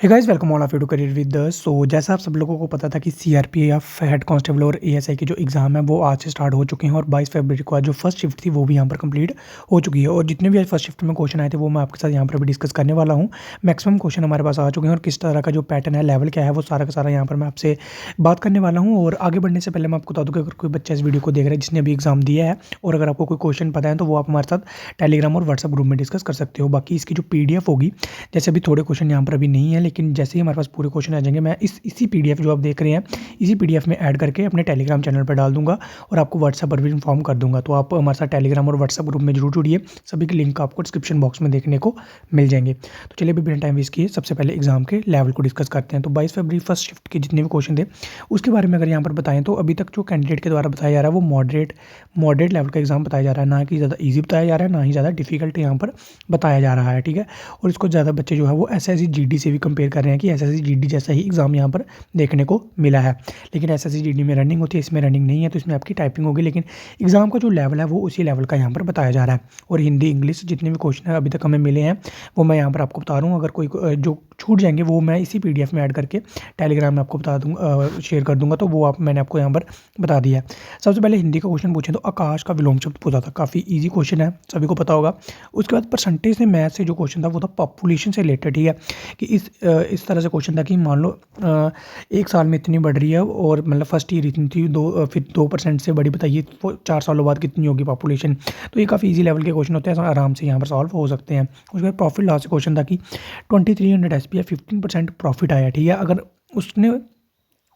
Hey guys welcome all of you to career with us. So जैसा आप सब लोगों को पता था कि सीआरपीएफ हेड कांस्टेबल और एएसआई की जो एग्ज़ाम है वो आज से स्टार्ट हो चुके हैं और 22 फरवरी को आज जो फर्स्ट शिफ्ट थी वो भी यहाँ पर कंप्लीट हो चुकी है। और जितने भी आज फर्स्ट शिफ्ट में क्वेश्चन आए थे वो मैं आपके साथ यहाँ पर भी डिस्कस करने वाला हूँ। मैक्सिमम क्वेश्चन हमारे पास आ चुके हैं और किस तरह का जो पैटर्न है, लेवल क्या है, वो सारा का सारा यहाँ पर मैं आपसे बात करने वाला हूँ। और आगे बढ़ने से पहले मैं आपको बता दूँ कि अगर कोई बच्चा इस वीडियो को देख रहा है जिसने अभी एग्जाम दिया है और अगर आपको कोई क्वेश्चन पता है तो वो आप हमारे साथ टेलीग्राम और व्हाट्सअप ग्रुप में डिस्कस कर सकते हो। बाकी इसकी जो पीडीएफ होगी, जैसे अभी थोड़े क्वेश्चन यहाँ पर अभी नहीं है, लेकिन जैसे ही हमारे पास पूरे क्वेश्चन आ जाएंगे मैं इसी पीडीएफ जो आप देख रहे हैं इसी पीडीएफ में ऐड करके अपने टेलीग्राम चैनल पर डाल दूंगा और आपको व्हाट्सएप पर भी इन्फॉर्म कर दूंगा। तो आप हमारे साथ टेलीग्राम और व्हाट्सएप ग्रुप में जरूर जुड़िए। सभी के लिंक आपको डिस्क्रिप्शन बॉक्स में देखने को मिल जाएंगे। तो चलिए अभी बिना टाइम वेस्ट किए सबसे पहले एग्जाम के लेवल को डिस्कस करते हैं। तो 22 फरवरी फर्स्ट शिफ्ट के जितने भी क्वेश्चन थे उसके बारे में अगर यहाँ पर बताएं तो अभी तक जो कैंडिडेट के द्वारा बताया जा रहा है वो मॉडरेट लेवल का एग्जाम बताया जा रहा है, ना कि ज़्यादा ईजी बताया जा रहा है, ना ही ज़्यादा डिफिकल्ट यहाँ पर बताया जा रहा है। ठीक है, और इसको ज़्यादा बच्चे जो है वो एसएससी जीडी से भी कंपेयर कर रहे हैं कि एसएससी जीडी जैसा ही एग्जाम यहाँ पर देखने को मिला है। लेकिन एसएससी जीडी में रनिंग होती है, इसमें रनिंग नहीं है, तो इसमें आपकी टाइपिंग होगी, लेकिन एग्जाम का जो लेवल है वो उसी लेवल का यहाँ पर बताया जा रहा है। और हिंदी इंग्लिश जितने भी क्वेश्चन अभी तक हमें मिले हैं वो मैं यहाँ पर आपको बता रहा हूँ। अगर कोई जो छूट जाएंगे वो मैं इसी पीडीएफ में ऐड करके टेलीग्राम में आपको बता दूँगा, शेयर कर दूंगा। तो वो मैंने आपको यहाँ पर बता दिया है। सबसे पहले हिंदी का क्वेश्चन पूछें तो आकाश का विलोम शब्द पूछा था, काफ़ी ईजी क्वेश्चन है, सभी को पता होगा। उसके बाद परसेंटेज से मैथ से जो क्वेश्चन था वो था पॉपुलेशन से रिलेटेड। ठीक है, कि इस तरह से क्वेश्चन था कि मान लो एक साल में इतनी बढ़ रही है और मतलब फर्स्ट ईयर इतनी थी, फिर 2% से बड़ी, बताइए 4 सालों बाद कितनी होगी पॉपुलेशन। तो ये काफ़ी इजी लेवल के क्वेश्चन होते हैं, आराम से यहाँ पर सॉल्व हो सकते हैं। उसके बाद प्रॉफिट लॉस से क्वेश्चन था कि 2300 एसपी या 15% प्रॉफिट आया। ठीक है, अगर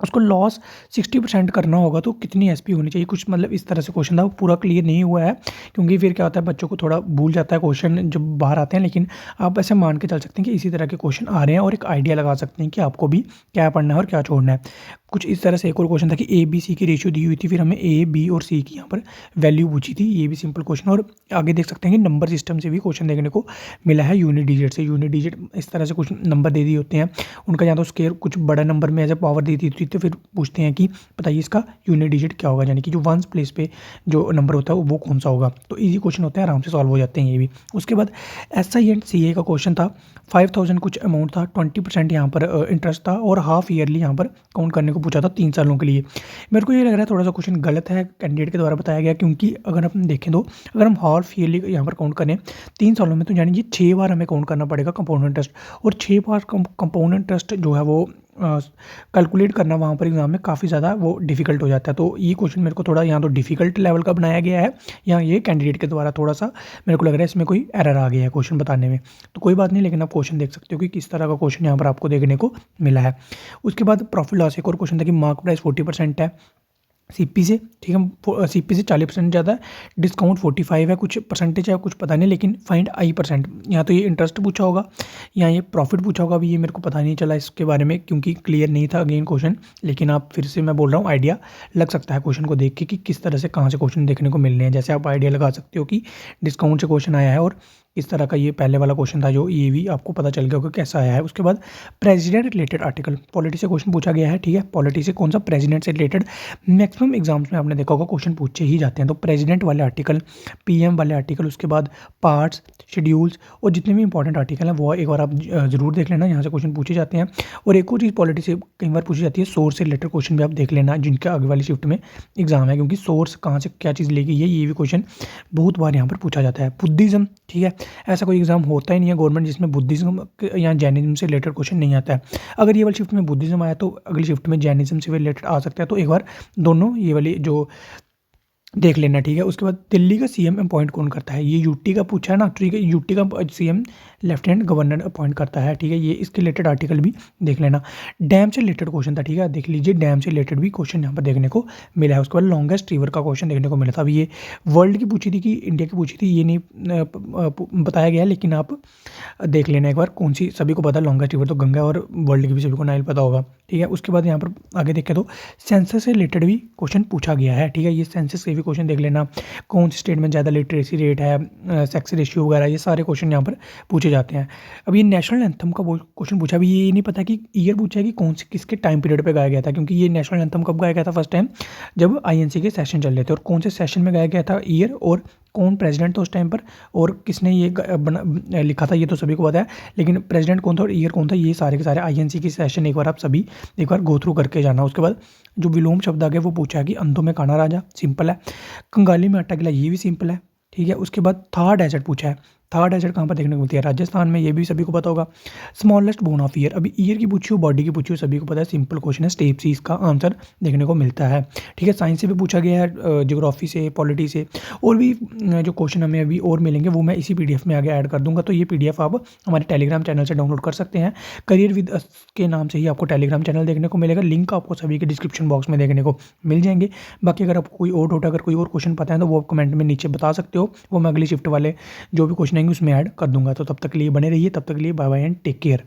उसको लॉस 60% करना होगा तो कितनी एसपी होनी चाहिए, कुछ मतलब इस तरह से क्वेश्चन था। वो पूरा क्लियर नहीं हुआ है क्योंकि फिर क्या होता है बच्चों को थोड़ा भूल जाता है क्वेश्चन जब बाहर आते हैं। लेकिन आप ऐसे मान के चल सकते हैं कि इसी तरह के क्वेश्चन आ रहे हैं और एक आइडिया लगा सकते हैं कि आपको भी क्या पढ़ना है और क्या छोड़ना है। कुछ इस तरह से एक और क्वेश्चन था कि ए बी सी की रेशियो दी हुई थी, फिर हमें ए बी और सी की यहाँ पर वैल्यू पूछी थी। ये भी सिंपल क्वेश्चन। और आगे देख सकते हैं कि नंबर सिस्टम से भी क्वेश्चन देखने को मिला है, यूनिट डिजिट से। यूनिट डिजिट इस तरह से कुछ नंबर दे दिए होते हैं, उनका या तो स्केयर कुछ बड़ा नंबर में एज ए पावर दी थी, तो फिर पूछते हैं कि बताइए इसका यूनिट डिजिट क्या होगा, यानी कि जो वंस प्लेस पे जो नंबर होता है वो कौन सा होगा। तो इजी क्वेश्चन होते हैं, आराम से सॉल्व हो जाते हैं ये भी। उसके बाद एसआई एंड सीए का क्वेश्चन था, 5000 कुछ अमाउंट था, 20% यहाँ पर इंटरेस्ट था और हाफ ईयरली यहाँ पर काउंट करने को पूछा था 3 सालों के लिए। मेरे को ये लग रहा है थोड़ा सा क्वेश्चन गलत है कैंडिडेट के द्वारा बताया गया, क्योंकि अगर हम देखें तो अगर हम हाफ ईयरली यहाँ पर काउंट करें 3 सालों में तो यानी कि 6 बार हमें काउंट करना पड़ेगा कंपाउंड इंटरेस्ट। और 6 बार कंपाउंड इंटरेस्ट जो है वो कैलकुलेट करना वहाँ पर एग्जाम में काफ़ी ज़्यादा वो डिफिकल्ट हो जाता है। तो ये क्वेश्चन मेरे को थोड़ा यहाँ तो डिफिकल्ट लेवल का बनाया गया है, यहाँ ये कैंडिडेट के द्वारा थोड़ा सा मेरे को लग रहा है इसमें कोई एरर आ गया है क्वेश्चन बताने में। तो कोई बात नहीं, लेकिन आप क्वेश्चन देख सकते हो कि किस तरह का क्वेश्चन यहाँ पर आपको देखने को मिला है। उसके बाद प्रॉफिट लॉस एक और क्वेश्चन था कि मार्क प्राइस 40% है सीपी से। ठीक है, सीपी से 40% ज़्यादा है, डिस्काउंट 45 है, कुछ परसेंटेज है कुछ पता नहीं, लेकिन फाइंड आई परसेंट। यहाँ तो ये इंटरेस्ट पूछा होगा या ये प्रॉफिट पूछा होगा, अभी ये मेरे को पता नहीं चला इसके बारे में क्योंकि क्लियर नहीं था अगेन क्वेश्चन। लेकिन आप फिर से मैं बोल रहा हूँ आइडिया लग सकता है क्वेश्चन को देख के कि किस तरह से कहाँ से क्वेश्चन देखने को मिल रहे हैं। जैसे आप आइडिया लगा सकते हो कि डिस्काउंट से क्वेश्चन आया है और इस तरह का ये पहले वाला क्वेश्चन था जो ये भी आपको पता चल गया होगा कैसा आया है। उसके बाद प्रेसिडेंट रिलेटेड आर्टिकल, पॉलिटी से क्वेश्चन पूछा गया है। ठीक है, पॉलिटी से कौन सा प्रेसिडेंट से रिलेटेड मैक्सिमम एग्जाम्स में आपने देखा होगा क्वेश्चन पूछे ही जाते हैं। तो प्रेसिडेंट वाले आर्टिकल, पीएम वाले आर्टिकल, उसके बाद पार्ट्स, शेड्यूल्स और जितने भी इंपॉर्टेंट आर्टिकल हैं वो एक बार आप जरूर देख लेना, यहाँ से क्वेश्चन पूछे जाते हैं। और एक और चीज़ पॉलिटी से कई बार पूछी जाती है, सोर्स से रिलेटेड क्वेश्चन भी आप देख लेना जिनके आगे वाली शिफ्ट में एग्जाम है, क्योंकि सोर्स कहाँ से क्या चीज़ लेगी ये भी क्वेश्चन बहुत बार यहाँ पर पूछा जाता है। बुद्धिज्म, ठीक है, ऐसा कोई एग्जाम होता ही नहीं है गवर्नमेंट जिसमें बुद्धिज्म या जैनिज्म से रिलेटेड क्वेश्चन नहीं आता है। अगर ये वाली शिफ्ट में बुद्धिज्म आया तो अगली शिफ्ट में जैनिज्म से रिलेटेड आ सकता है। तो एक बार दोनों ये वाली जो देख लेना। ठीक है, उसके बाद दिल्ली का सीएम अपॉइंट कौन करता है, ये यूटी का पूछा है ना। ठीक है, यूटी का सीएम लेफ्टिनेंट गवर्नर अपॉइंट करता है। ठीक है, ये इसके रिलेटेड आर्टिकल भी देख लेना। डैम से रिलेटेड क्वेश्चन था, ठीक है, देख लीजिए, डैम से रिलेटेड भी क्वेश्चन यहाँ पर देखने को मिला है। उसके बाद लॉन्गेस्ट रिवर का क्वेश्चन देखने को मिला था। अभी ये वर्ल्ड की पूछी थी कि इंडिया की पूछी थी, ये नहीं बताया गया, लेकिन आप देख लेना एक बार कौन सी। सभी को पता है लॉन्गेस्ट रिवर तो गंगा, और वर्ल्ड की भी सभी को नाइल पता होगा। ठीक है, उसके बाद यहाँ पर आगे देखें तो सेंसस से रिलेटेड भी क्वेश्चन पूछा गया है। ठीक है, ये सेंसस के भी क्वेश्चन देख लेना, कौन से स्टेट में ज़्यादा लिटरेसी रेट है, सेक्स रेशियो वगैरह, ये सारे क्वेश्चन यहाँ पर पूछे जाते हैं। अब ये नेशनल एंथम का क्वेश्चन पूछा, अभी ये नहीं पता कि ईयर पूछा है कि कौन से किसके टाइम पीरियड पे गाया गया था, क्योंकि ये नेशनल एंथम कब गाया गया था फर्स्ट टाइम जब आईएनसी के सेशन चल रहे थे, और कौन से सेशन में गाया गया था ईयर और कौन प्रेसिडेंट था उस टाइम पर और किसने ये लिखा था ये तो सभी को पता है, लेकिन प्रेसिडेंट कौन था और ईयर कौन था, ये सारे के सारे आईएनसी की सेशन एक बार आप सभी एक बार गो थ्रू करके जाना। उसके बाद जो विलोम शब्द आ गया वो पूछा है कि अंधों में काना राजा, सिंपल है। कंगाली में आटा गिला, ये भी सिंपल है, ठीक है। उसके बाद थार डेजर्ट पूछा है, थार डेजर्ट कहाँ पर देखने को मिलती है, राजस्थान में, ये भी सभी को पता होगा। स्मॉलेस्ट बोन ऑफ ईयर, अभी ईयर की पूछी हो बॉडी की पूछी हो सभी को पता है, सिंपल क्वेश्चन है, स्टेप से इसका आंसर देखने को मिलता है, ठीक है। साइंस से भी पूछा गया है, ज्योग्राफी से, पॉलिटी से, और भी जो क्वेश्चन हमें अभी और मिलेंगे वो मैं इसी पीडीएफ में आगे ऐड कर दूंगा। तो ये पीडीएफ आप हमारे टेलीग्राम चैनल से डाउनलोड कर सकते हैं। करियर विद अस के नाम से ही आपको टेलीग्राम चैनल देखने को मिलेगा, लिंक आपको सभी के डिस्क्रिप्शन बॉक्स में देखने को मिल जाएंगे। बाकी अगर आपको कोई और डाउट, अगर कोई और क्वेश्चन पता है तो वो आप कमेंट में नीचे बता सकते हो, वो मैं अगली शिफ्ट वाले जो भी क्वेश्चन आएंगे उसमें ऐड कर दूंगा। तो तब तक के लिए बने रहिए, तब तक के लिए bye bye and take care.